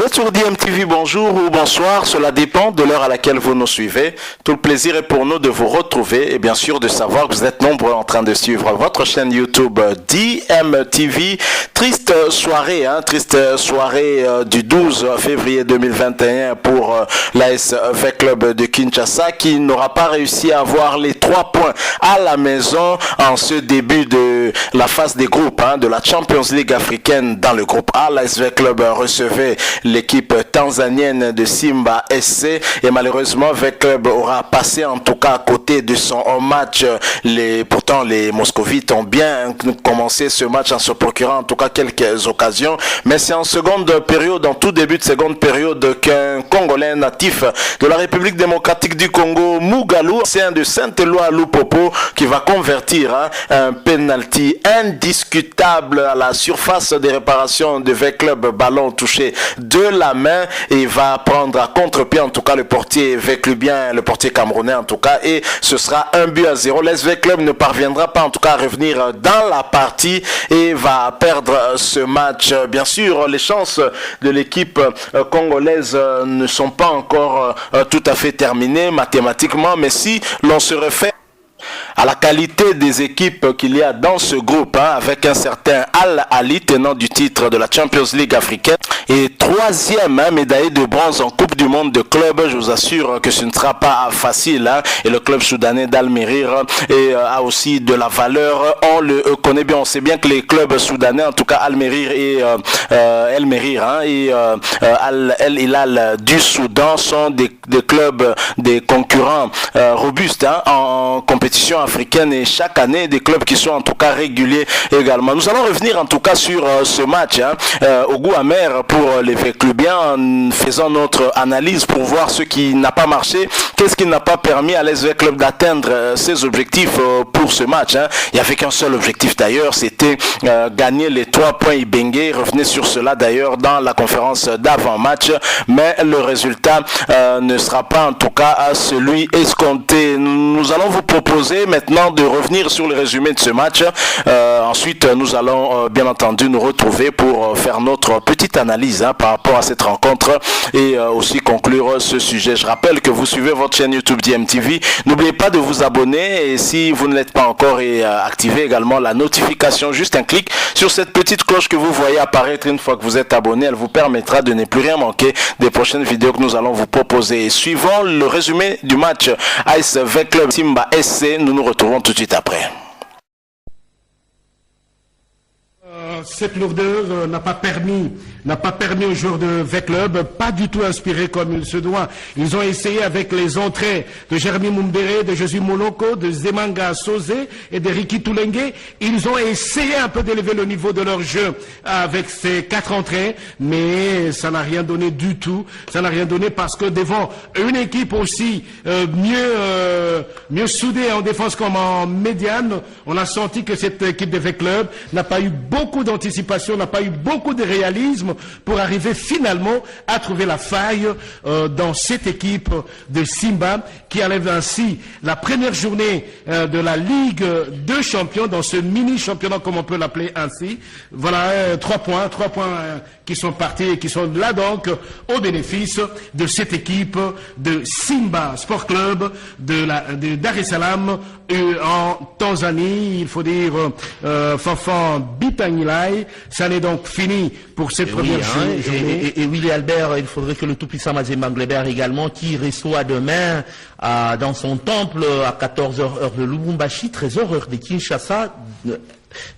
êtes sur DMTV, bonjour ou bonsoir, cela dépend de l'heure à laquelle vous nous suivez. Tout le plaisir est pour nous de vous retrouver et bien sûr de savoir que vous êtes nombreux en train de suivre votre chaîne YouTube DMTV. Triste soirée du 12 février 2021 pour l'ASV Club de Kinshasa qui n'aura pas réussi à avoir les 3 points à la maison en ce début de la phase des groupes de la Champions League africaine. Dans le groupe A, l'ASV Club recevait l'équipe tanzanienne de Simba SC et malheureusement V Club aura passé en tout cas à côté de son match. Pourtant les Moscovites ont bien commencé ce match en se procurant en tout cas quelques occasions, mais c'est en seconde période, en tout début de seconde période, qu'un Congolais natif de la République démocratique du Congo, Mugalou, c'est un de Saint-Éloi Lupopo, qui va convertir un penalty indiscutable à la surface des réparations de V Club, ballon touché de la main et va prendre à contre-pied en tout cas le portier V-Clubien, le portier camerounais en tout cas, et ce sera 1-0. L'SV Club ne parviendra pas en tout cas à revenir dans la partie et va perdre ce match. Bien sûr, les chances de l'équipe congolaise ne sont pas encore tout à fait terminées mathématiquement, mais si l'on se refait à la qualité des équipes qu'il y a dans ce groupe, avec un certain Al-Ali, tenant du titre de la Champions League africaine et 3e médaillé de bronze en Coupe du Monde de club. Je vous assure que ce ne sera pas facile, et le club soudanais d'Al-Mérir a aussi de la valeur. On le connaît bien, on sait bien que les clubs soudanais, en tout cas Al-Mérir et El-Mérir et Al-Hilal du Soudan, sont des clubs, des concurrents robustes en compétition africaine, et chaque année des clubs qui sont en tout cas réguliers également. Nous allons revenir en tout cas sur ce match au goût amer pour les V-Clubiens, en faisant notre analyse pour voir ce qui n'a pas marché, qu'est-ce qui n'a pas permis à l'SV Club d'atteindre ses objectifs pour ce match. Il n'y avait qu'un seul objectif d'ailleurs, c'était gagner les 3 points Ibenge. Revenez sur cela d'ailleurs dans la conférence d'avant-match, mais le résultat ne sera pas en tout cas celui escompté. Nous allons vous proposer maintenant de revenir sur le résumé de ce match. Ensuite, nous allons bien entendu nous retrouver pour faire notre petite analyse par rapport à cette rencontre et aussi conclure ce sujet. Je rappelle que vous suivez votre chaîne YouTube DMTV. N'oubliez pas de vous abonner, et si vous ne l'êtes pas encore, activez également la notification. Juste un clic sur cette petite cloche que vous voyez apparaître une fois que vous êtes abonné. Elle vous permettra de ne plus rien manquer des prochaines vidéos que nous allons vous proposer. Et suivant le résumé du match ASV Club Simba SC, nous nous retrouvons tout de suite après. Cette lourdeur n'a pas permis aux joueurs de V-Club, pas du tout inspiré comme il se doit. Ils ont essayé avec les entrées de Jérémy Mumbere, de Jésus Moloko, de Zemanga Sosé et de Ricky Toulengue. Ils ont essayé un peu d'élever le niveau de leur jeu avec ces 4 entrées, mais ça n'a rien donné du tout. Ça n'a rien donné parce que devant une équipe aussi mieux soudée en défense comme en médiane, on a senti que cette équipe de V-Club n'a pas eu beaucoup d'anticipation, n'a pas eu beaucoup de réalisme pour arriver finalement à trouver la faille dans cette équipe de Simba qui enlève ainsi la première journée de la Ligue de Champions dans ce mini-championnat, comme on peut l'appeler ainsi. Voilà, 3 points qui sont partis et qui sont là donc au bénéfice de cette équipe de Simba Sport Club de Dar es Salaam en Tanzanie. Il faut dire Fanfan Bitangilai. Ça n'est donc fini pour cette première journée. Et Willy Albert, il faudrait que le tout-puissant Mazembe Nglebert également, qui reçoit demain dans son temple à 14h heure de Lubumbashi, 13h heure de Kinshasa.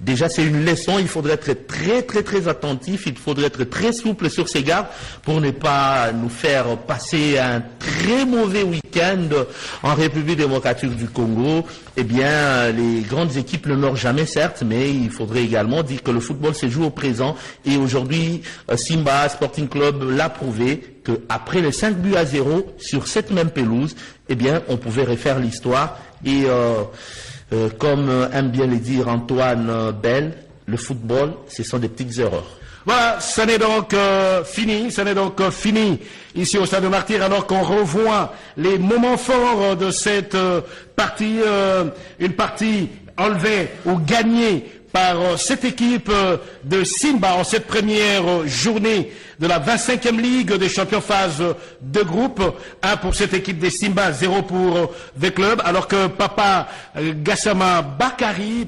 Déjà, c'est une leçon. Il faudrait être très attentif. Il faudrait être très souple sur ses gardes pour ne pas nous faire passer un très mauvais week-end en République démocratique du Congo. Eh bien, les grandes équipes ne meurent jamais, certes, mais il faudrait également dire que le football se joue au présent. Et aujourd'hui, Simba Sporting Club l'a prouvé qu'après les 5-0 sur cette même pelouse, eh bien, on pouvait refaire l'histoire. Et comme aime bien le dire Antoine Bell, le football, ce sont des petites erreurs. Voilà, ça n'est donc fini ici au Stade de Martyrs, alors qu'on revoit les moments forts de cette partie, une partie enlevée ou gagnée par cette équipe de Simba en cette première journée de la 25e Ligue des champions phase de groupe. 1 pour cette équipe des Simba, 0 pour V Club, alors que Papa Bakary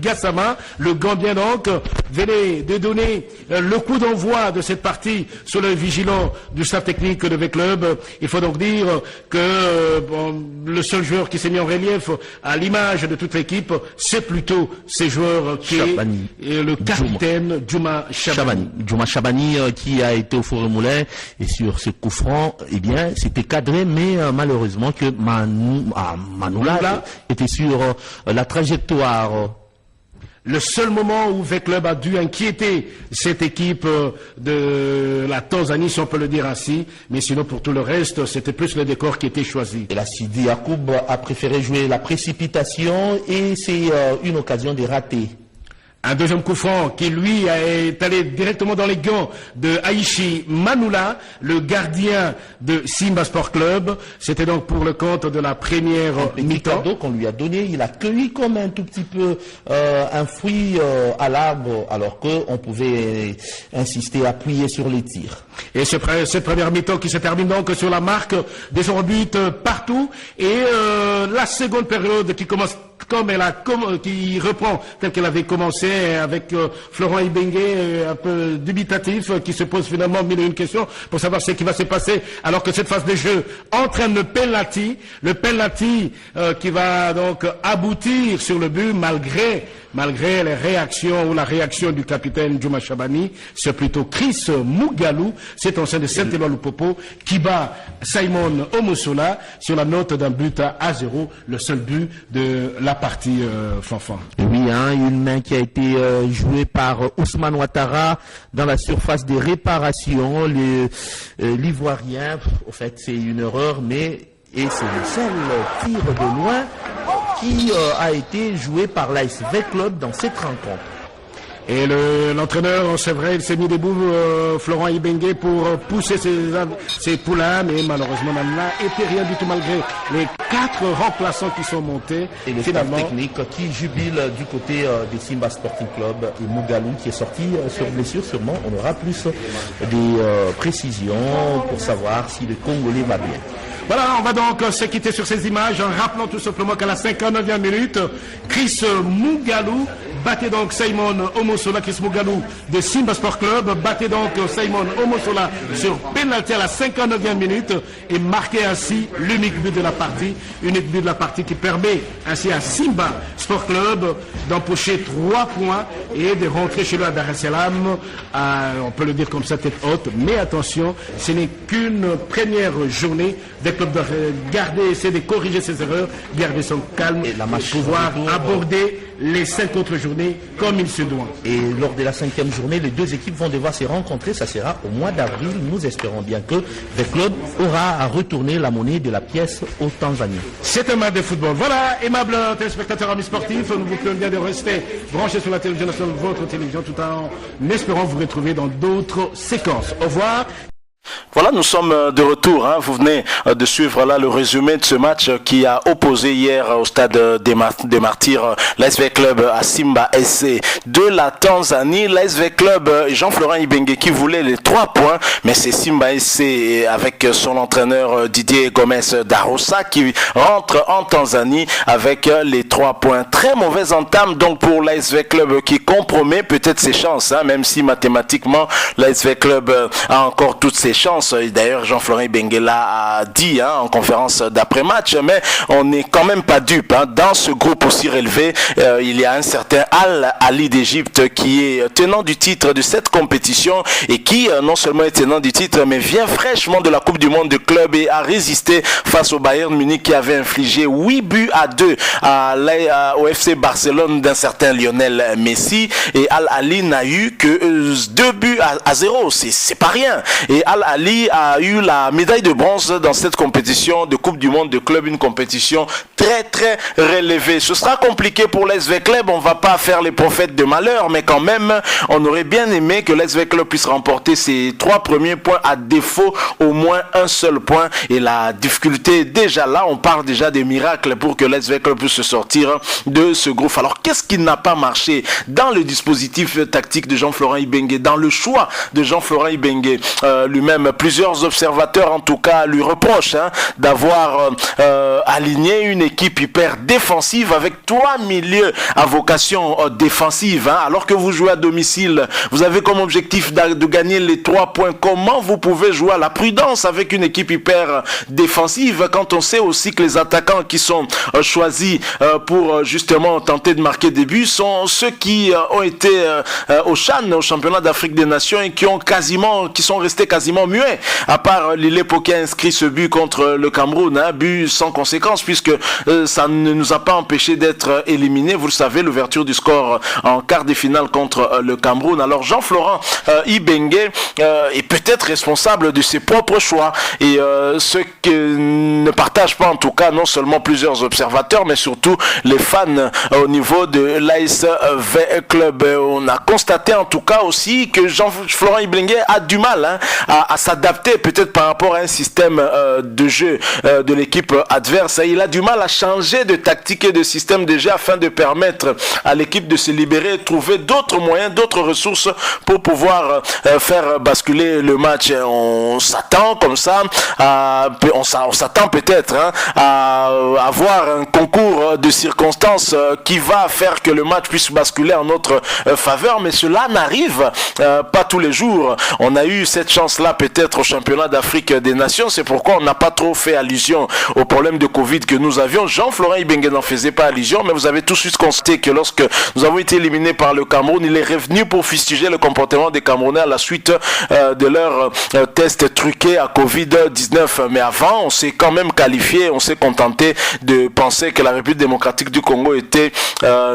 Gassama, le Gambien donc, venait de donner le coup d'envoi de cette partie sous le vigilant du staff technique de V Club. Il faut donc dire que le seul joueur qui s'est mis en relief à l'image de toute l'équipe, c'est plutôt ces joueurs qui Chabani. est le capitaine Djouma Chabani. Djouma Chabani qui a été au four et moulin, et sur ce coup franc, eh bien, c'était cadré, mais malheureusement que Manoula était sur la trajectoire. Le seul moment où V Club a dû inquiéter cette équipe de la Tanzanie, si on peut le dire ainsi, mais sinon pour tout le reste, c'était plus le décor qui était choisi. Et la Sidi Yacoub a préféré jouer la précipitation, et c'est une occasion de rater. Un deuxième coup franc qui, lui, est allé directement dans les gants de Aishi Manoula, le gardien de Simba Sport Club. C'était donc pour le compte de la première mi-temps. Cadeau qu'on lui a donné, il a cueilli comme un tout petit peu un fruit à l'arbre, alors qu'on pouvait insister, appuyer sur les tirs. Et cette première mi-temps qui se termine donc sur la marque des orbites partout. Et la seconde période qui commence qui reprend telle qu'elle avait commencé avec Florent Ibengue, un peu dubitatif, qui se pose finalement mille et une questions pour savoir ce qui va se passer, alors que cette phase de jeu entraîne le penalty qui va donc aboutir sur le but malgré les réactions ou la réaction du capitaine Djouma Chabani. C'est plutôt Chris Mugalou, c'est ancien de Saint-Éloi-le-Popo, qui bat Simon Omosola sur la note d'un but à 0, le seul but de la partie Fanfan. Oui, une main qui a été jouée par Ousmane Ouattara dans la surface des réparations. L'Ivoirien, au fait, c'est une erreur, et c'est le seul tir de loin qui a été joué par l'ASV Club dans cette rencontre. Et l'entraîneur, c'est vrai, il s'est mis debout, Florent Ibengue, pour pousser ses poulains, mais malheureusement, il n'a été rien du tout malgré les 4 remplaçants qui sont montés. Et le staff technique qui jubile du côté des Simba Sporting Club, et Mugalou qui est sorti sur blessure, sûrement. On aura plus des précisions pour savoir si le Congolais va bien. Voilà, on va donc se quitter sur ces images en rappelant tout simplement qu'à la 59e minute, Chris Mugalou battait donc Simon Omosola. Chris Mugalou de Simba Sport Club battait donc Simon Omosola sur pénalty à la 59e minute et marquait ainsi l'unique but de la partie, qui permet ainsi à Simba Sport Club d'empocher 3 points et de rentrer chez lui à Dar es Salaam, on peut le dire comme ça, tête haute, mais attention, ce n'est qu'une première journée. Des clubs doivent essayer de corriger ses erreurs, garder son calme et pouvoir aborder les 5 autres journées comme il se doit. Et lors de la 5e journée, les deux équipes vont devoir se rencontrer. Ça sera au mois d'avril. Nous espérons bien que le club aura à retourner la monnaie de la pièce au Tanzanie. C'est un match de football. Voilà, aimables téléspectateurs, amis sportifs, nous vous plaît bien de rester branchés sur la télévision nationale, votre télévision, tout en espérant vous retrouver dans d'autres séquences. Au revoir. Voilà, nous sommes de retour. Vous venez de suivre là le résumé de ce match qui a opposé hier au stade des Martyrs l'ASV Club à Simba SC de la Tanzanie. L'ASV Club, Jean-Florent Ibengue qui voulait les 3 points, mais c'est Simba SC avec son entraîneur Didier Gomez Darossa qui rentre en Tanzanie avec les 3 points. Très mauvaise entame donc pour l'ASV Club qui compromet peut-être ses chances, même si mathématiquement l'ASV Club a encore toutes ses chances. D'ailleurs, Jean-Florent Ibengue a dit en conférence d'après-match, mais on n'est quand même pas dupe. Dans ce groupe aussi relevé, il y a un certain Al-Ali d'Égypte qui est tenant du titre de cette compétition et qui non seulement est tenant du titre, mais vient fraîchement de la Coupe du Monde de club et a résisté face au Bayern Munich qui avait infligé 8 buts à 2 au FC Barcelone d'un certain Lionel Messi. Et Al-Ali n'a eu que 2 buts à 0. C'est pas rien. Et Al Al Ali a eu la médaille de bronze dans cette compétition de Coupe du Monde de club, une compétition très très relevée. Ce sera compliqué pour l'SV Club, on va pas faire les prophètes de malheur, mais quand même, on aurait bien aimé que l'SV Club puisse remporter ses 3 premiers points, à défaut au moins un seul point. Et la difficulté est déjà là, on parle déjà des miracles pour que l'SV Club puisse se sortir de ce groupe. Alors qu'est-ce qui n'a pas marché dans le dispositif tactique de Jean-Florent Ibenge, dans le choix de Jean-Florent Ibenge lui-même? Plusieurs observateurs en tout cas lui reprochent d'avoir aligné une équipe hyper défensive avec 3 milieux à vocation défensive, alors que vous jouez à domicile, vous avez comme objectif de gagner les 3 points. Comment vous pouvez jouer à la prudence avec une équipe hyper défensive quand on sait aussi que les attaquants qui sont choisis pour justement tenter de marquer des buts sont ceux qui ont été au CHAN, au championnat d'Afrique des Nations, et qui sont restés quasiment muets, à part Lillepo qui a inscrit ce but contre le Cameroun, but sans conséquence puisque ça ne nous a pas empêché d'être éliminés. Vous le savez, l'ouverture du score en quart de finale contre le Cameroun. Alors Jean-Florent Ibenge est peut-être responsable de ses propres choix, et ce que ne partagent pas en tout cas non seulement plusieurs observateurs mais surtout les fans au niveau de l'ASV Club. On a constaté en tout cas aussi que Jean-Florent Ibenge a du mal à s'adapter peut-être par rapport à un système de jeu de l'équipe adverse. Il a du mal à changer de tactique et de système de jeu afin de permettre à l'équipe de se libérer, trouver d'autres moyens, d'autres ressources pour pouvoir faire basculer le match. On s'attend comme ça, on s'attend peut-être à avoir un concours de circonstances qui va faire que le match puisse basculer en notre faveur, mais cela n'arrive pas tous les jours. On a eu cette chance-là peut-être au championnat d'Afrique des Nations, c'est pourquoi on n'a pas trop fait allusion au problème de Covid que nous avions. Jean-Florent Ibenge n'en faisait pas allusion, mais vous avez tout de suite constaté que lorsque nous avons été éliminés par le Cameroun, il est revenu pour fustiger le comportement des Camerounais à la suite de leur test truqué à Covid-19. Mais avant, on s'est quand même qualifié, on s'est contenté de penser que la République démocratique du Congo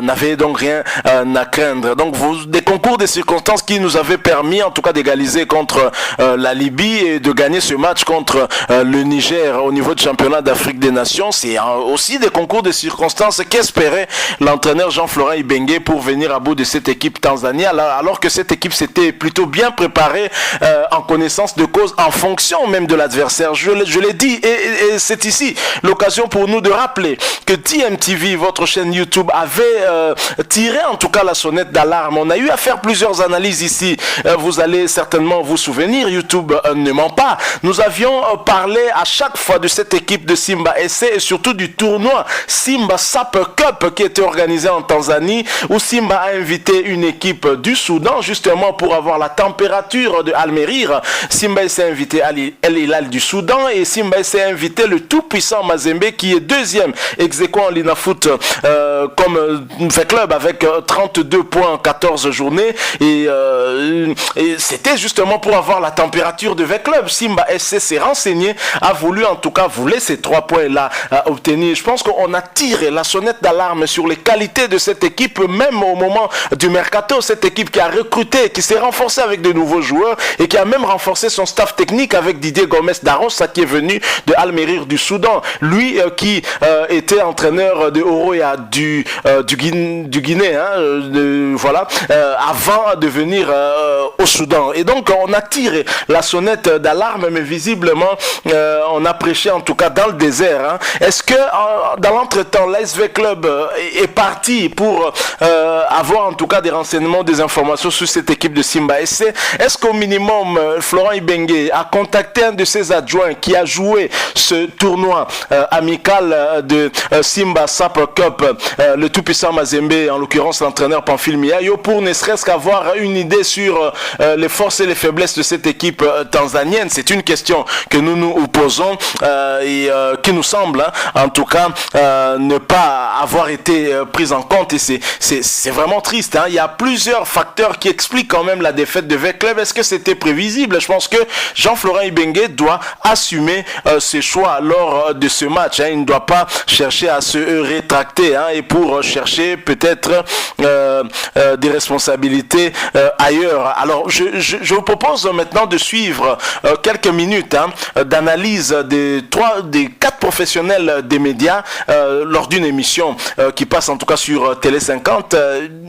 n'avait donc rien à craindre. Donc des concours de circonstances qui nous avaient permis en tout cas d'égaliser contre la Libye et de gagner ce match contre le Niger au niveau du championnat d'Afrique des Nations. C'est aussi des concours de circonstances qu'espérait l'entraîneur Jean-Florent Ibenge pour venir à bout de cette équipe tanzanienne, alors que cette équipe s'était plutôt bien préparée en connaissance de cause, en fonction même de l'adversaire. Je l'ai dit, et c'est ici l'occasion pour nous de rappeler que TMTV, votre chaîne YouTube, avait tiré en tout cas la sonnette d'alarme. On a eu à faire plusieurs analyses ici. Vous allez certainement vous souvenir, YouTube ne ment pas. Nous avions parlé à chaque fois de cette équipe de Simba SC et surtout du tournoi Simba Sap Cup qui était organisé en Tanzanie, où Simba a invité une équipe du Soudan justement pour avoir la température de Al-Merir. Simba SC a invité El Hilal du Soudan et Simba SC a invité le tout-puissant Mazembe qui est deuxième ex-aequo en Linafoot comme fait club avec 32 points en 14 journées, et c'était justement pour avoir la température de V-Club. Simba SC s'est renseigné, a voulu en tout cas voulait ces 3 points là obtenir. Je pense qu'on a tiré la sonnette d'alarme sur les qualités de cette équipe, même au moment du mercato. Cette équipe qui a recruté, qui s'est renforcée avec de nouveaux joueurs et qui a même renforcé son staff technique avec Didier Gomes Darossa qui est venu de Al-Merir du Soudan, lui qui était entraîneur de Oroya du Guinée, voilà, avant de venir au Soudan. Et donc on a tiré la sonnette d'alarme, mais visiblement on a prêché en tout cas dans le désert. Est-ce que dans l'entretemps l'ASV Club est parti pour avoir en tout cas des renseignements, des informations sur cette équipe de Simba SC? Est-ce qu'au minimum Florent Ibenge a contacté un de ses adjoints qui a joué ce tournoi amical de Simba Sap Cup, le tout-puissant Mazembe, en l'occurrence l'entraîneur Pamphile Miayo, pour ne serait-ce qu'avoir une idée sur les forces et les faiblesses de cette équipe tanzanienne? C'est une question que nous nous posons et qui nous semble en tout cas ne pas avoir été prise en compte, et c'est vraiment triste. Il y a plusieurs facteurs qui expliquent quand même la défaite de V-Club. Est-ce que c'était prévisible? Je pense que Jean-Florent Ibenge doit assumer ses choix lors de ce match. Il ne doit pas chercher à se rétracter et pour chercher peut-être des responsabilités ailleurs. Alors, je vous propose maintenant de suivre quelques minutes d'analyse des 4 professionnels des médias lors d'une émission qui passe en tout cas sur Télé 50.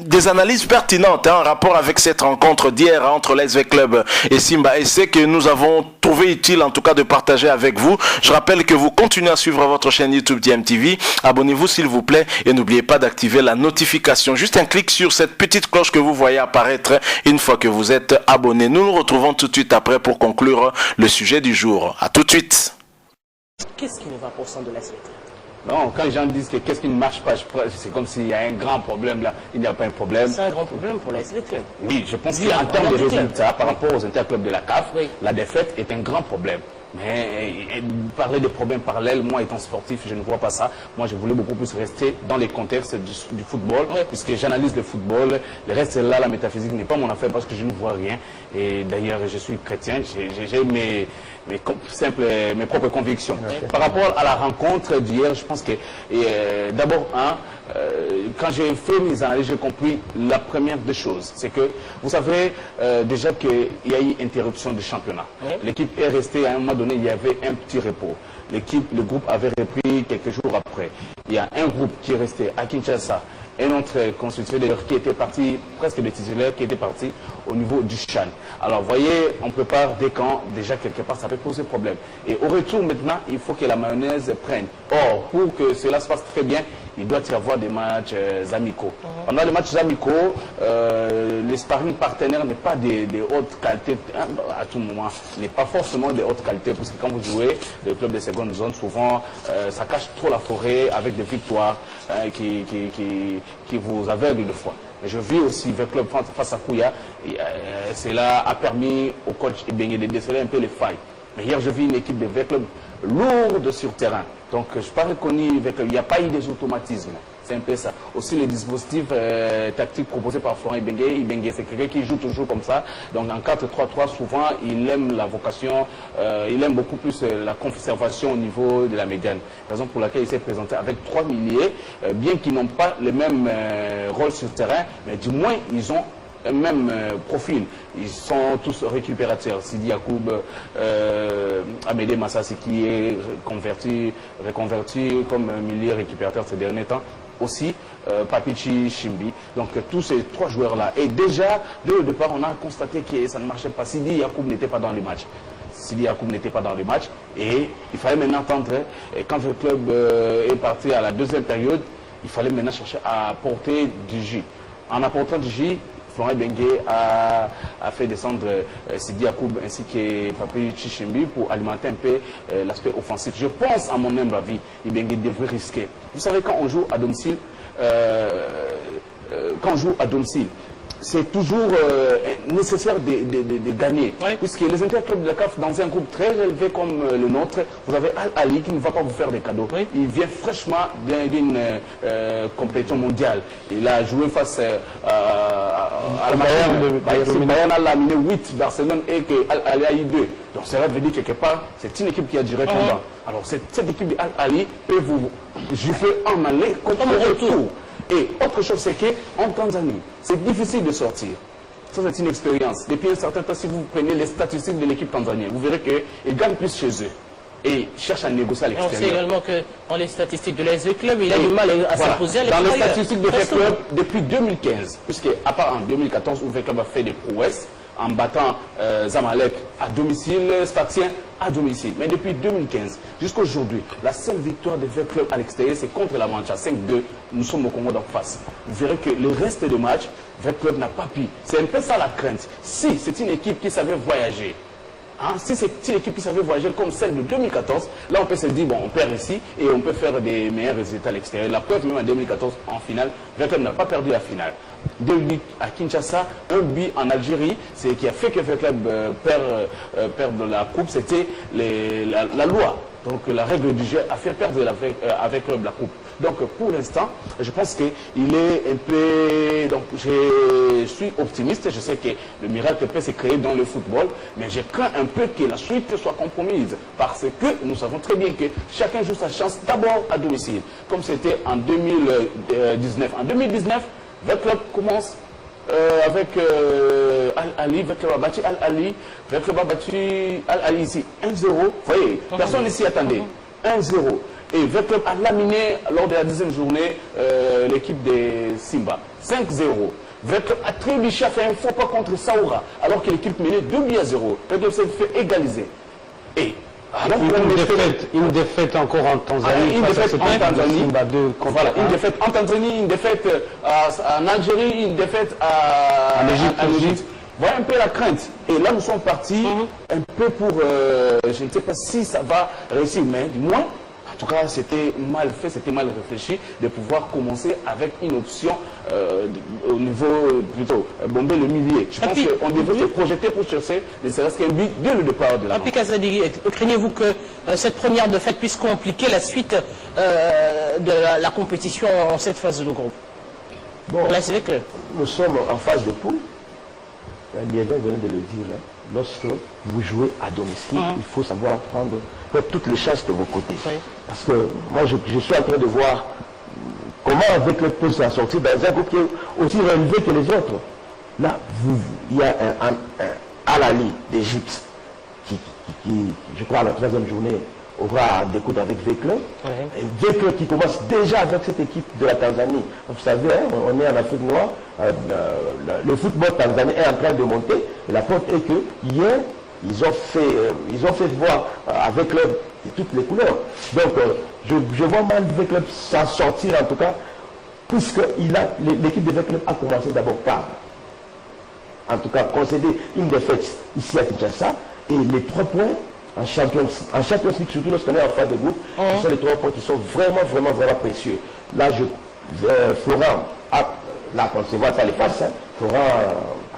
Des analyses pertinentes en rapport avec cette rencontre d'hier entre l'SV Club et Simba SC que nous avons trouvé utile en tout cas de partager avec vous. Je rappelle que vous continuez à suivre votre chaîne YouTube DMTV. Abonnez-vous s'il vous plaît et n'oubliez pas d'activer la notification. Juste un clic sur cette petite cloche que vous voyez apparaître une fois que vous êtes abonné. Nous nous retrouvons tout de suite après pour conclure le sujet du jour. À tout de suite. Qu'est-ce qui ne va pas au sein de l'SV? Non, quand les gens disent que qu'est-ce qui ne marche pas, c'est comme s'il y a un grand problème là. Il n'y a pas un problème. C'est un grand problème pour l'SV Club. Oui, je pense qu'en termes de résultats, par rapport aux interclubs de la CAF, la défaite est un grand problème. Mais parler de problèmes parallèles, moi étant sportif, je ne vois pas ça. Moi, je voulais beaucoup plus rester dans les contextes du football, puisque j'analyse le football. Le reste là, la métaphysique n'est pas mon affaire parce que je ne vois rien. Et d'ailleurs, je suis chrétien, j'ai mes propres convictions. Par rapport à la rencontre d'hier, je pense que d'abord, quand j'ai fait mes analyses, j'ai compris la première des choses. C'est que, vous savez déjà qu'il y a eu interruption du championnat. L'équipe est restée, à un moment donné, il y avait un petit repos. Le groupe avait repris quelques jours après. Il y a un groupe qui est resté à Kinshasa, un autre constitué d'ailleurs qui était parti, presque des titulaires, qui était parti au niveau du Chan. Alors, vous voyez, on prépare des camps, déjà quelque part, ça peut poser problème. Et au retour, maintenant, il faut que la mayonnaise prenne. Or, pour que cela se passe très bien, il doit y avoir des matchs amicaux. Pendant les matchs amicaux, les sparring partenaires n'est pas des hautes qualités, à tout moment, n'est pas forcément des hautes qualités, parce que quand vous jouez, le club de seconde zone, souvent, ça cache trop la forêt avec des victoires qui vous aveuglent de fois. Mais je vis aussi le club face à Kouya, cela a permis au coach Ibenge de déceler un peu les failles. Mais hier, je vis une équipe de V-Club lourde sur terrain. Donc, je n'ai pas reconnu, il n'y a pas eu des automatismes. C'est un peu ça. Aussi, les dispositifs tactiques proposés par Florent Ibenge, c'est quelqu'un qui joue toujours comme ça. Donc, en 4-3-3, souvent, il aime la vocation, il aime beaucoup plus la conservation au niveau de la médiane. Raison pour laquelle il s'est présenté avec 3 milliers, bien qu'ils n'ont pas le même rôle sur terrain, mais du moins, ils ont un même profil. Ils sont tous récupérateurs. Sidi Yacoub, Amédée Massassi qui est reconverti comme milieu récupérateur ces derniers temps. Aussi Papichi Chimbi. Donc tous ces 3 joueurs-là. Et déjà, dès le départ, on a constaté que ça ne marchait pas. Sidi Yacoub n'était pas dans les matchs. Sidi Yacoub n'était pas dans les matchs. Et il fallait maintenant attendre. Et quand le club est parti à la deuxième période, il fallait maintenant chercher à apporter du jus. En apportant du jus, Florent Ibenge a fait descendre Sidi Yacoub ainsi que Papi Chichimbi pour alimenter un peu l'aspect offensif. Je pense, à mon humble avis, Ibenge devrait risquer. Vous savez, quand on joue à domicile, c'est toujours nécessaire de gagner. Puisque les interclubs de la CAF, dans un groupe très élevé comme le nôtre, vous avez Al-Ali qui ne va pas vous faire des cadeaux. Il vient fraîchement d'une compétition mondiale. Il a joué face à la Bayern a laminé 8 Barcelone et que Al-Ali a eu 2. Donc cela veut dire quelque part, c'est une équipe qui a duré pendant. Alors cette équipe de Al-Ali peut vous gifler en aller comme un retour. Et autre chose, c'est qu'en Tanzanie, c'est difficile de sortir. Ça, c'est une expérience. Depuis un certain temps, si vous prenez les statistiques de l'équipe tanzanienne, vous verrez qu'ils gagnent plus chez eux. Et ils cherchent à négocier à l'extérieur. On sait également que dans les statistiques de l'AS Club, il a du mal à s'imposer à l'extérieur. Dans les statistiques de V-Club, depuis 2015, puisque à part en 2014 où V-Club a fait des prouesses, en battant Zamalek à domicile, Sfaxien à domicile. Mais depuis 2015 jusqu'à aujourd'hui, la seule victoire de V-Club à l'extérieur, c'est contre la Mancha 5-2. Nous sommes au Congo d'en face. Vous verrez que le reste des matchs, V-Club n'a pas pu. C'est un peu ça la crainte. Si c'est une équipe qui savait voyager, si c'est une équipe qui savait voyager comme celle de 2014, là on peut se dire, bon, on perd ici et on peut faire des meilleurs résultats à l'extérieur. La preuve, même en 2014, en finale, V-Club n'a pas perdu la finale. 2 buts à Kinshasa, 1 but en Algérie, c'est qui a fait que V-Club perde la coupe, c'était la loi. Donc la règle du jeu a fait perdre avec Club la coupe. Donc pour l'instant, je pense qu'il est un peu... Donc je suis optimiste, je sais que le miracle peut se créer dans le football, mais je crains un peu que la suite soit compromise. Parce que nous savons très bien que chacun joue sa chance d'abord à domicile, comme c'était en 2019. En 2019, V-Club commence avec Al-Ali, Veclub a battu Al-Ali, Veclub a battu Al-Ali ici 1-0. Vous voyez, personne ici attendait. 1-0. Et Veclub a laminé lors de la 10e journée l'équipe des Simba. 5-0. Veclub a trébuché, a fait un faux pas contre Saoura, alors que l'équipe menait 2-0. Veclub s'est fait égaliser. Et une défaite encore en Tanzanie. Une défaite en Tanzanie. Voilà, une défaite en Tanzanie, une défaite en Algérie, une défaite en Égypte. Voilà un peu la crainte. Et là, nous sommes partis un peu pour... je ne sais pas si ça va réussir, mais du moins, en tout cas, c'était mal fait, c'était mal réfléchi de pouvoir commencer avec une option au niveau, plutôt, bomber le milieu. Je pense qu'on devrait se projeter pour chercher ne serait-ce qu'un but dès le départ de la Papi Kazadi, craignez-vous que cette première défaite puisse compliquer la suite de la compétition en cette phase de groupe? Bon, là, c'est que nous sommes en phase de poule. Liévin venait de le dire. Hein. Lorsque vous jouez à domicile, il faut savoir prendre toutes les chances de vos côtés. Parce que moi, je suis en train de voir comment avec le peut s'en sortir dans un groupe qui est aussi relevé que les autres. Là, il y a un Al-Ali d'Égypte qui, je crois, à la 3e journée, aura des coups avec Veclub. Veclub qui commence déjà avec cette équipe de la Tanzanie. Vous savez, hein, on est en Afrique noire, le football tanzanien est en train de monter. Et la preuve est que hier, ils ont fait voir avec Veclub de toutes les couleurs. Donc, je vois mal Veclub s'en sortir en tout cas, puisque l'équipe de Veclub a commencé d'abord par, en tout cas, concéder une défaite ici à Kinshasa, et les 3 points en Champions League, surtout lorsqu'on est en phase de groupe, ce sont les 3 points qui sont vraiment précieux. Là, Florent a la concevoir, ça les passe. Hein. Florent,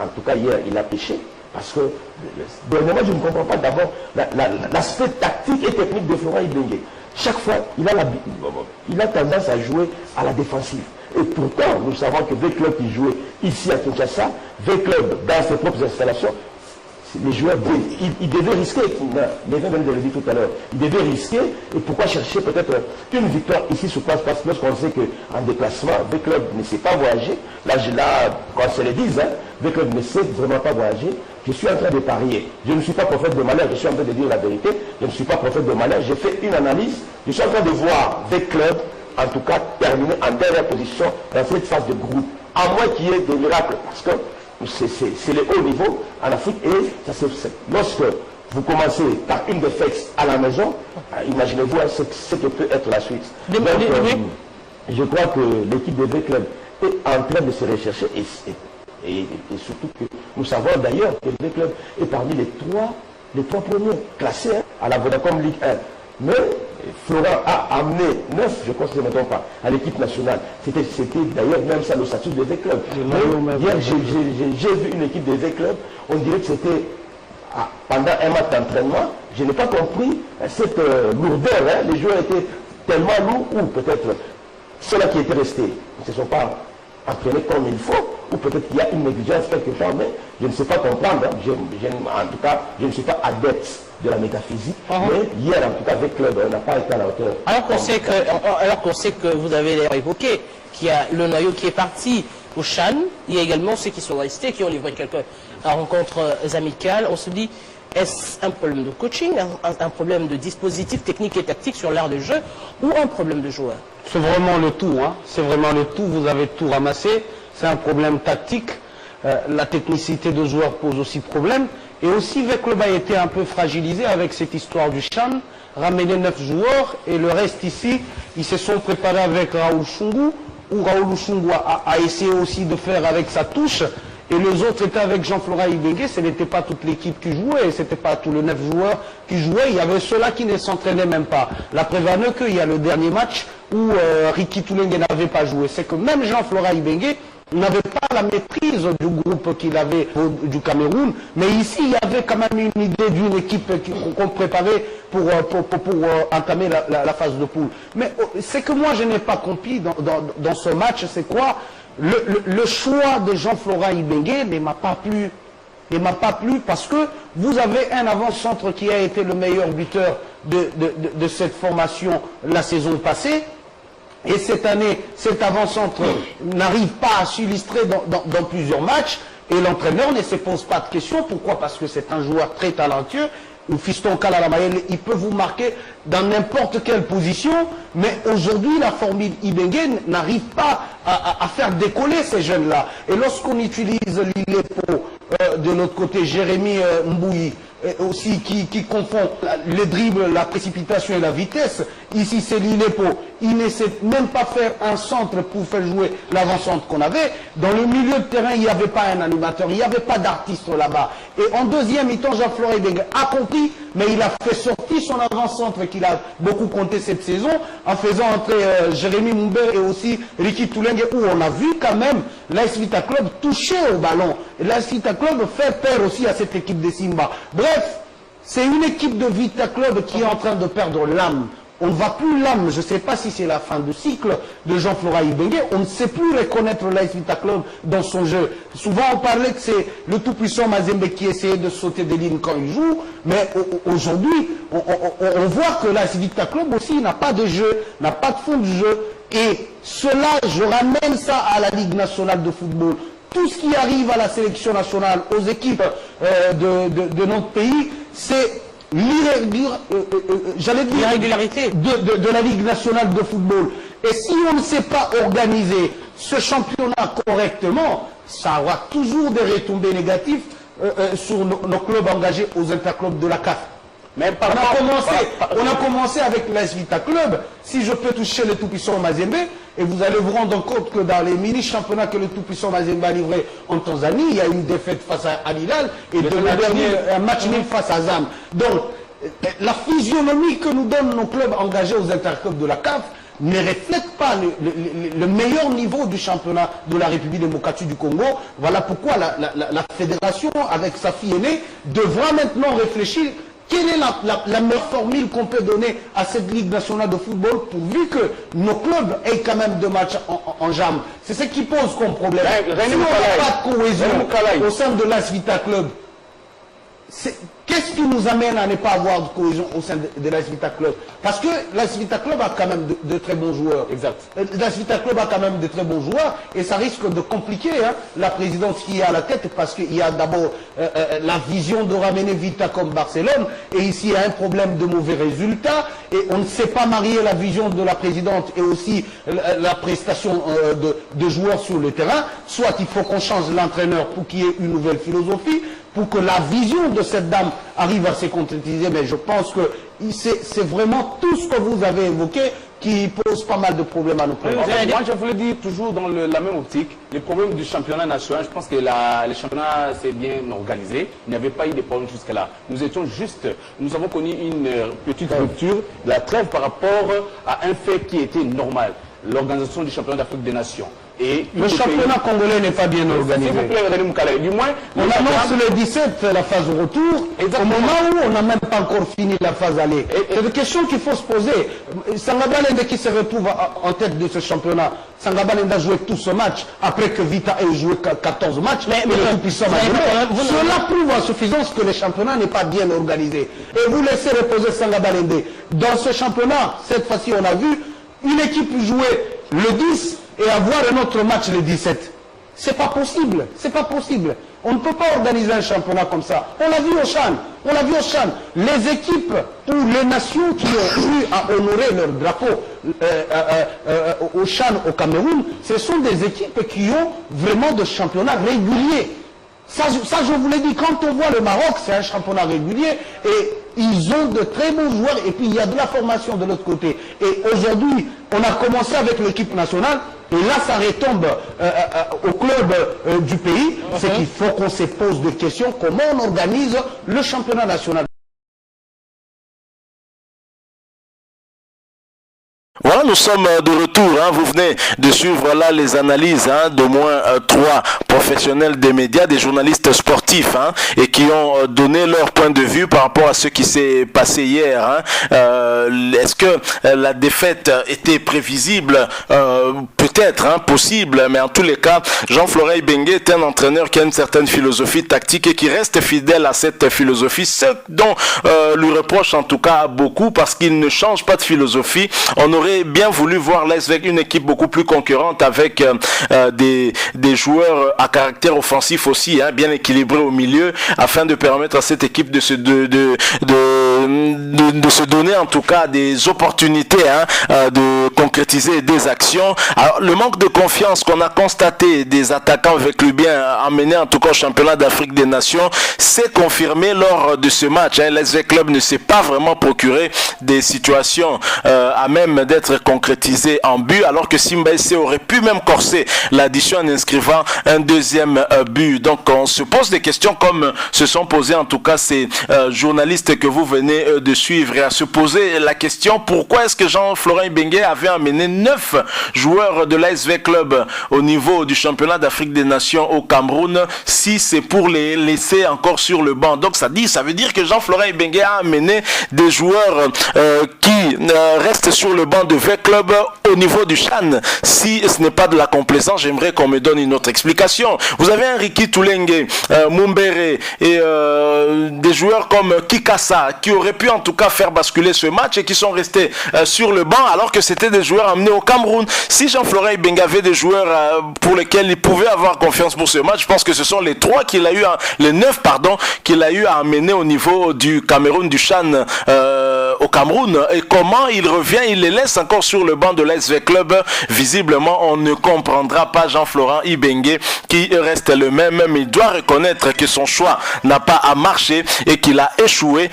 en tout cas, hier, il a pêché. Parce que, dernièrement, je ne comprends pas d'abord l'aspect tactique et technique de Florent Ibenge. Chaque fois, il a tendance à jouer à la défensive. Et pourtant, nous savons que Veclub qui jouait ici à Kinshasa, Veclub dans ses propres installations, les joueurs, ils devaient risquer, Lévin vient de le dire tout à l'heure, ils devaient risquer, et pourquoi chercher peut-être une victoire ici sur place, parce que lorsqu'on sait qu'en déplacement, Veclub ne sait pas voyager, là, quand on se le dise, hein, Veclub ne sait vraiment pas voyager, je suis en train de parier, je ne suis pas prophète de malheur, je suis en train de dire la vérité, je ne suis pas prophète de malheur, j'ai fait une analyse, je suis en train de voir Veclub, en tout cas, terminer en dernière position dans cette phase de groupe, à moins qu'il y ait des miracles, parce que c'est le haut niveau en Afrique et lorsque vous commencez par une défaite à la maison, imaginez-vous ce que peut être la suite. Donc, je crois que l'équipe de Veclub est en train de se rechercher et surtout que nous savons d'ailleurs que Veclub est parmi les trois premiers classés à la Vodacom Ligue 1. Mais Florent a amené 9, je crois que je ne me trompe pas, à l'équipe nationale. C'était d'ailleurs même ça le statut de Veclub. Hier, j'ai vu une équipe de Veclub, on dirait que c'était pendant un match d'entraînement. Je n'ai pas compris cette lourdeur. Hein. Les joueurs étaient tellement lourds, ou peut-être ceux-là qui étaient restés ne se sont pas entraînés comme il faut, ou peut-être qu'il y a une négligence quelque part, mais je ne sais pas comprendre. Hein. En tout cas, je ne suis pas adepte de la métaphysique, mais hier, en tout cas, Veclub n'a pas été à la hauteur. Alors qu'on sait que vous avez évoqué qu'il y a le noyau qui est parti au Chan, il y a également ceux qui sont restés, qui ont livré quelques rencontres amicales. On se dit, est-ce un problème de coaching, un problème de dispositif technique et tactique sur l'art de jeu, ou un problème de joueur? C'est vraiment le tout, hein. C'est vraiment le tout, vous avez tout ramassé. C'est un problème tactique. La technicité de joueurs pose aussi problème. Et aussi, Veclub a été un peu fragilisé avec cette histoire du Chan, ramener 9 joueurs, et le reste ici, ils se sont préparés avec Raoul Chungu, où Raoul Chungu a essayé aussi de faire avec sa touche, et les autres étaient avec Jean-Florent Ibenge. Ce n'était pas toute l'équipe qui jouait, ce n'était pas tous les 9 joueurs qui jouaient, il y avait ceux-là qui ne s'entraînaient même pas. La preuve en est qu'il y a le dernier match où Ricky Toulengue n'avait pas joué. C'est que même Jean-Florent Ibenge n'avait pas la maîtrise du groupe qu'il avait du Cameroun, mais ici il y avait quand même une idée d'une équipe qu'on préparait pour entamer la phase de poule. Mais c'est que moi je n'ai pas compris dans ce match, c'est quoi le choix de Jean-Florent Ibenge ne m'a pas plu, parce que vous avez un avant-centre qui a été le meilleur buteur de cette formation la saison passée. Et cette année, cet avant-centre n'arrive pas à s'illustrer dans plusieurs matchs. Et l'entraîneur ne se pose pas de questions. Pourquoi? Parce que c'est un joueur très talentueux. Ou Fiston Kalalamayele, il peut vous marquer dans n'importe quelle position, mais aujourd'hui, la formule Ibenge n'arrive pas à faire décoller ces jeunes-là. Et lorsqu'on utilise l'Ilepo, de l'autre côté, Jérémy Mbouyi, aussi qui confond les dribbles, la précipitation et la vitesse, ici c'est l'Ilepo. Il ne sait même pas faire un centre pour faire jouer l'avant-centre qu'on avait. Dans le milieu de terrain, il n'y avait pas un animateur, il n'y avait pas d'artiste là-bas. Et en deuxième mi-temps, Jean-Florent Ibenge a compris, mais il a fait sortir son avant-centre qu'il a beaucoup compté cette saison, en faisant entrer Jérémy Mumbere et aussi Ricky Toulengue, où on a vu quand même l'AS Vita Club toucher au ballon. Et l'AS Vita Club fait peur aussi à cette équipe de Simba. Bref, c'est une équipe de Vita Club qui est en train de perdre l'âme. On ne va plus l'âme, je ne sais pas si c'est la fin de cycle de Jean-Florent Ibenge, on ne sait plus reconnaître l'AS Vita Club dans son jeu. Souvent on parlait que c'est le tout-puissant Mazembe qui essayait de sauter des lignes quand il joue, mais aujourd'hui on voit que l'AS Vita Club aussi n'a pas de jeu, n'a pas de fond de jeu, et cela, je ramène ça à la Ligue nationale de football. Tout ce qui arrive à la sélection nationale, aux équipes de notre pays, c'est l'irrégularité de la Ligue nationale de football. Et si on ne sait pas organiser ce championnat correctement, ça aura toujours des retombées négatives sur nos clubs engagés aux interclubs de la CAF. Mais on a commencé avec l'AS Vita Club. Si je peux toucher le tout-puissant Mazembe, et vous allez vous rendre compte que dans les mini-championnats que le tout-puissant Mazembe a livré en Tanzanie, il y a une défaite face à Al Hilal et un match nul face à Zam. Donc, la physionomie que nous donnent nos clubs engagés aux interclubs de la CAF ne reflète pas le meilleur niveau du championnat de la République démocratique du Congo. Voilà pourquoi la fédération, avec sa fille aînée, devra maintenant réfléchir. Quelle est la meilleure formule qu'on peut donner à cette Ligue nationale de football pourvu que nos clubs aient quand même deux matchs en jambes? C'est ce qui pose comme problème. Si on n'a pas de cohésion au sein de l'AS Vita Club, qu'est-ce qui nous amène à ne pas avoir de cohésion au sein de l'AS Vita Club? Parce que l'AS Vita Club a quand même de très bons joueurs. Exact. L'AS Vita Club a quand même de très bons joueurs et ça risque de compliquer la présidence qui est à la tête parce qu'il y a d'abord la vision de ramener Vita comme Barcelone et ici il y a un problème de mauvais résultats et on ne sait pas marier la vision de la présidente et aussi la prestation de joueurs sur le terrain. Soit il faut qu'on change l'entraîneur pour qu'il y ait une nouvelle philosophie, pour que la vision de cette dame arrive à se concrétiser, mais je pense que c'est vraiment tout ce que vous avez évoqué qui pose pas mal de problèmes à nos clubs. Moi, je voulais dire toujours dans la même optique, les problèmes du championnat national, je pense que le championnat s'est bien organisé. Il n'y avait pas eu de problème jusque-là. Nous avons connu une petite rupture de la trêve par rapport à un fait qui était normal, l'organisation du championnat d'Afrique des Nations. Et le championnat congolais n'est pas bien organisé. S'il vous plaît, René Moukala, du moins, on annonce le 17 la phase retour, au moment où on n'a même pas encore fini la phase aller. C'est une question qu'il faut se poser. Sangabalende qui se retrouve en tête de ce championnat, Sangabalende a joué tout ce match après que Vita ait joué 14 matchs. Mais le tout-puissant cela prouve en suffisance que le championnat n'est pas bien organisé. Et vous laissez reposer Sangabalende. Dans ce championnat, cette fois-ci, on a vu une équipe jouer le 10 et avoir un autre match le 17. C'est pas possible. C'est pas possible. On ne peut pas organiser un championnat comme ça. On l'a vu au Chan. On l'a vu au Chan. Les équipes ou les nations qui ont eu à honorer leur drapeau au Chan au Cameroun, ce sont des équipes qui ont vraiment de championnats réguliers. Ça, je vous l'ai dit, quand on voit le Maroc, c'est un championnat régulier et ils ont de très bons joueurs et puis il y a de la formation de l'autre côté. Et aujourd'hui, on a commencé avec l'équipe nationale et là, ça retombe au club du pays. C'est qu'il faut qu'on se pose des questions, comment on organise le championnat national. Voilà, nous sommes de retour. Vous venez de suivre là les analyses d'au moins 3 professionnels des médias, des journalistes sportifs, et qui ont donné leur point de vue par rapport à ce qui s'est passé hier. Est-ce que la défaite était prévisible? Peut-être, possible, mais en tous les cas, Jean-Florent Ibenge est un entraîneur qui a une certaine philosophie tactique et qui reste fidèle à cette philosophie, ce dont lui reproche en tout cas beaucoup, parce qu'il ne change pas de philosophie. On aurait j'aurais bien voulu voir l'AS avec une équipe beaucoup plus concurrente avec des joueurs à caractère offensif aussi, hein, bien équilibrés au milieu, afin de permettre à cette équipe de se donner en tout cas des opportunités, hein, de concrétiser des actions. Alors, le manque de confiance qu'on a constaté des attaquants avec le bien amené en tout cas au championnat d'Afrique des Nations s'est confirmé lors de ce match. Hein. L'AS Club ne s'est pas vraiment procuré des situations à même d'être concrétisées en but, alors que Simba SC aurait pu même corser l'addition en inscrivant un deuxième but. Donc on se pose des questions comme se sont posées en tout cas ces journalistes que vous venez de suivre, et à se poser la question pourquoi est-ce que Jean-Florent Ibenge avait amené 9 joueurs de l'ASV Club au niveau du championnat d'Afrique des Nations au Cameroun si c'est pour les laisser encore sur le banc. Donc ça veut dire que Jean-Florent Ibenge a amené des joueurs qui restent sur le banc de V-Club au niveau du CHAN. Si ce n'est pas de la complaisance, j'aimerais qu'on me donne une autre explication. Vous avez un Ricky Toulenge, Mumbere et des joueurs comme Kikassa qui auraient pu en tout cas faire basculer ce match et qui sont restés sur le banc alors que c'était des joueurs amenés au Cameroun. Si Jean-Florent Ibenge avait des joueurs pour lesquels il pouvait avoir confiance pour ce match, je pense que ce sont les 9 qu'il a eu à amener au niveau du Cameroun, du CHAN au Cameroun. Et comment il revient, il les laisse encore sur le banc de l'ASV Club. Visiblement, on ne comprendra pas Jean-Florent Ibenge qui reste le même, mais il doit reconnaître que son choix n'a pas à marcher et qu'il a échoué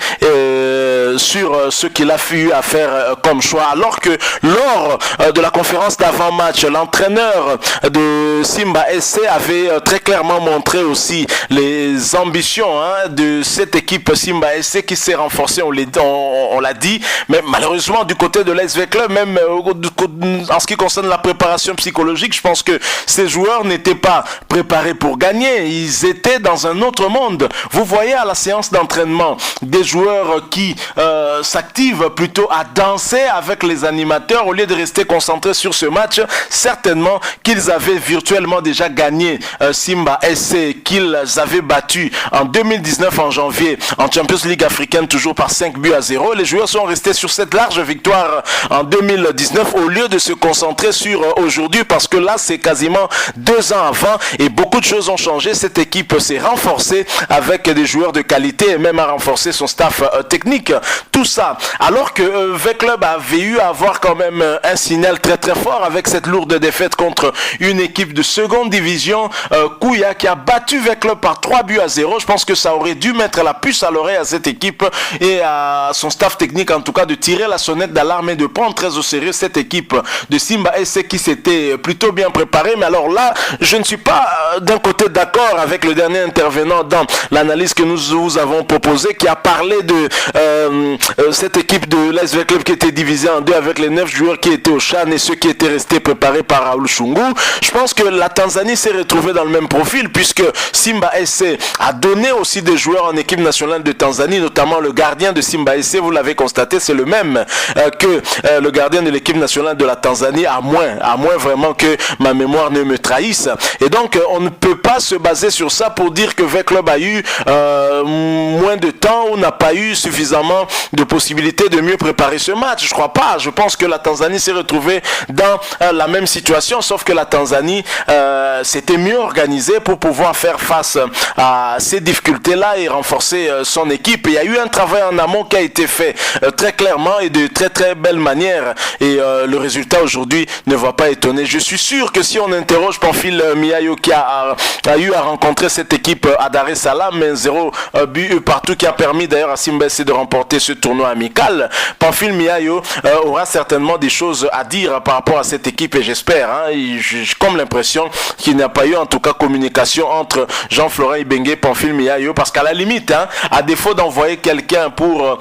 sur ce qu'il a eu à faire comme choix. Alors que lors de la conférence d'avant-match, l'entraîneur de Simba SC avait très clairement montré aussi les ambitions, hein, de cette équipe Simba SC qui s'est renforcée, on l'a dit, mais malheureusement du côté de l'ASV Club, même en ce qui concerne la préparation psychologique, je pense que ces joueurs n'étaient pas préparés pour gagner, ils étaient dans un autre monde. Vous voyez à la séance d'entraînement des joueurs qui s'activent plutôt à danser avec les animateurs au lieu de rester concentrés sur ce match. Certainement qu'ils avaient virtuellement déjà gagné Simba SC, qu'ils avaient battu en 2019 en janvier en Champions League africaine, toujours par 5-0. Les joueurs sont restés sur cette large victoire en 2019 au lieu de se concentrer sur aujourd'hui, parce que là c'est quasiment 2 ans avant et beaucoup de choses ont changé. Cette équipe s'est renforcée avec des joueurs de qualité et même a renforcé son staff technique. Tout ça alors que V-Club avait eu à avoir quand même un signal très très fort avec cette lourde défaite contre une équipe de seconde division, Kouya, qui a battu V-Club par 3-0. Je pense que ça aurait dû mettre la puce à l'oreille à cette équipe et à son staff technique en tout cas de tirer la sonnette d'alarme et de prendre très au sérieux cette équipe de Simba SC qui s'était plutôt bien préparée. Mais alors là, je ne suis pas d'un côté d'accord avec le dernier intervenant dans l'analyse que nous vous avons proposée, qui a parlé de cette équipe de l'ASV Club qui était divisée en deux avec les 9 joueurs qui étaient au CHAN et ceux qui étaient restés préparés par Raoul Shungu. Je pense que la Tanzanie s'est retrouvée dans le même profil, puisque Simba SC a donné aussi des joueurs en équipe nationale de Tanzanie, notamment le gardien de Simba SC, vous l'avez constaté, c'est le même que le gardien de l'équipe nationale de la Tanzanie, à moins vraiment que ma mémoire ne me trahisse. Et donc on ne peut pas se baser sur ça pour dire que V-Club a eu moins de temps ou n'a pas eu suffisamment de possibilités de mieux préparer ce match. Je crois pas. Je pense que la Tanzanie s'est retrouvée dans la même situation, sauf que la Tanzanie s'était mieux organisée pour pouvoir faire face à ces difficultés-là et renforcer son équipe. Il y a eu un travail en amont qui a été fait très clairement et de très très belle manière, et le résultat aujourd'hui ne va pas étonner. Je suis sûr que si on interroge Pamphile Miayo, qui a eu à rencontrer cette équipe à Dar es Salaam, mais 0 but partout, qui a permis d'ailleurs à Simba SC de remporter ce tournoi amical, Pamphile Miayo aura certainement des choses à dire par rapport à cette équipe, et j'espère, hein, j'ai comme l'impression qu'il n'y a pas eu en tout cas communication entre Jean-Florent Ibenge et Pamphile Miayo, parce qu'à la limite, hein, à défaut d'envoyer quelqu'un pour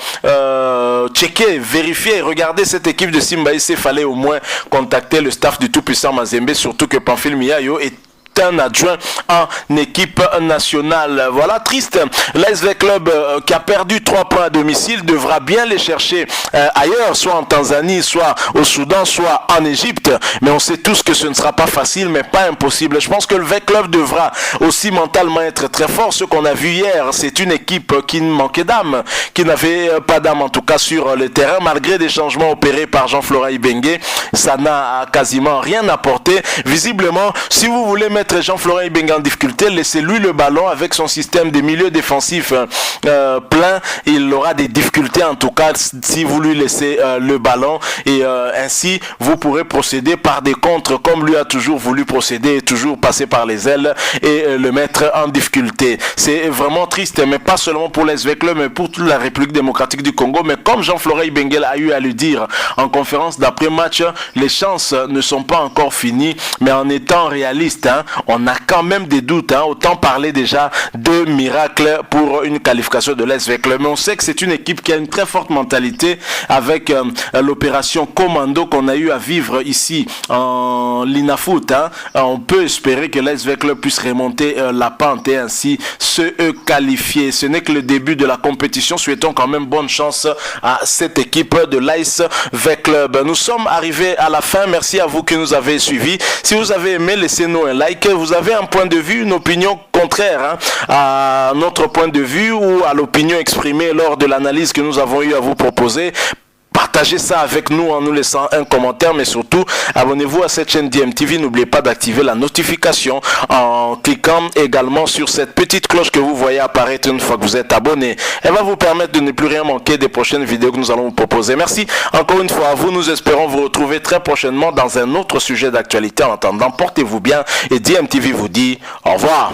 checker, vérifier, regarder cette équipe de Simba SC, fallait au moins contacter le staff du tout-puissant Mazembe, surtout que Pamphile Miayo est un adjoint en équipe nationale. Voilà, triste. L'ASV Club qui a perdu 3 points à domicile devra bien les chercher ailleurs, soit en Tanzanie, soit au Soudan, soit en Égypte. Mais on sait tous que ce ne sera pas facile, mais pas impossible. Je pense que le VEC Club devra aussi mentalement être très fort. Ce qu'on a vu hier, c'est une équipe qui manquait d'âme, qui n'avait pas d'âme en tout cas sur le terrain, malgré des changements opérés par Jean-Florent Ibenge. Ça n'a quasiment rien apporté. Visiblement, si vous voulez mettre Jean-Florent Ibenge en difficulté, laissez-lui le ballon avec son système de milieu défensif plein. Il aura des difficultés en tout cas si vous lui laissez le ballon, et ainsi vous pourrez procéder par des contres comme lui a toujours voulu procéder, toujours passer par les ailes et le mettre en difficulté. C'est vraiment triste, mais pas seulement pour l'ASV Club, mais pour toute la République démocratique du Congo. Mais comme Jean-Florent Ibenge a eu à le dire en conférence d'après-match, les chances ne sont pas encore finies, mais en étant réaliste, on a quand même des doutes. Autant parler déjà de miracle pour une qualification de l'ASV Club. Mais on sait que c'est une équipe qui a une très forte mentalité avec l'opération Commando qu'on a eu à vivre ici en Linafoot. On peut espérer que l'ASV Club puisse remonter la pente et ainsi se qualifier. Ce n'est que le début de la compétition. Souhaitons quand même bonne chance à cette équipe de l'ASV Club. Nous sommes arrivés à la fin. Merci à vous qui nous avez suivis. Si vous avez aimé, laissez-nous un like. Vous avez un point de vue, une opinion contraire à notre point de vue ou à l'opinion exprimée lors de l'analyse que nous avons eu à vous proposer, partagez ça avec nous en nous laissant un commentaire, mais surtout abonnez-vous à cette chaîne DMTV. N'oubliez pas d'activer la notification en cliquant également sur cette petite cloche que vous voyez apparaître une fois que vous êtes abonné. Elle va vous permettre de ne plus rien manquer des prochaines vidéos que nous allons vous proposer. Merci encore une fois à vous. Nous espérons vous retrouver très prochainement dans un autre sujet d'actualité. En attendant, portez-vous bien et DMTV vous dit au revoir.